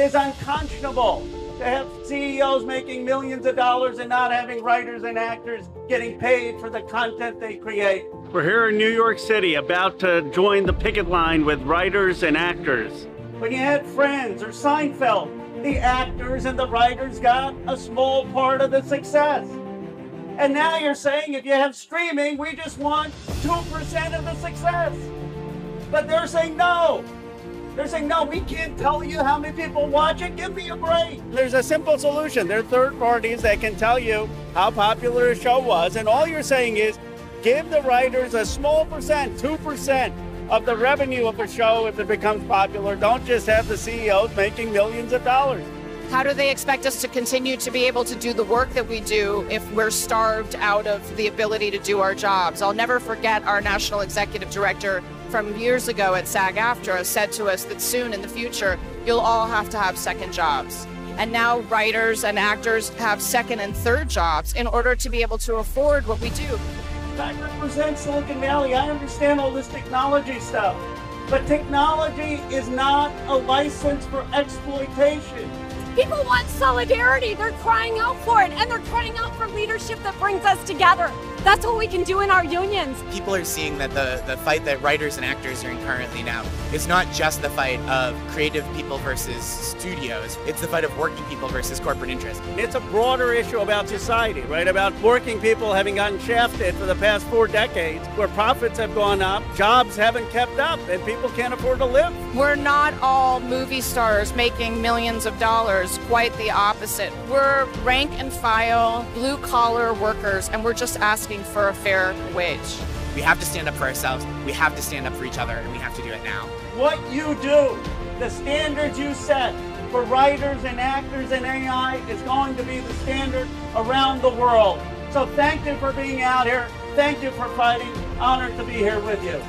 is unconscionable to have CEOs making millions of dollars and not having writers and actors getting paid for the content they create. We're here in New York City about to join the picket line with writers and actors. When you had Friends or Seinfeld, the actors and the writers got a small part of the success. And now you're saying if you have streaming, we just want 2% of the success. But they're saying no. They're saying, no, we can't tell you how many people watch it. Give me a break. There's a simple solution. There are third parties that can tell you how popular a show was. And all you're saying is give the writers a small percent, 2% of the revenue of the show if it becomes popular. Don't just have the CEOs making millions of dollars. How do they expect us to continue to be able to do the work that we do if we're starved out of the ability to do our jobs? I'll never forget our national executive director from years ago at SAG-AFTRA said to us that soon in the future, you'll all have to have second jobs. And now writers and actors have second and third jobs in order to be able to afford what we do. I represent Silicon Valley. I understand all this technology stuff. But technology is not a license for exploitation. People want solidarity. They're crying out for it, and they're crying out for leadership that brings us together. That's what we can do in our unions. People are seeing that the fight that writers and actors are in currently now is not just the fight of creative people versus studios. It's the fight of working people versus corporate interests. It's a broader issue about society, right? About working people having gotten shafted for the past 4 decades, where profits have gone up, jobs haven't kept up, and people can't afford to live. We're not all movie stars making millions of dollars. Quite the opposite. We're rank and file, blue-collar workers, and we're just asking for a fair wage. We have to stand up for ourselves, we have to stand up for each other, and we have to do it now. What you do, the standards you set for writers and actors and AI is going to be the standard around the world. So thank you for being out here. Thank you for fighting. Honored to be here with you.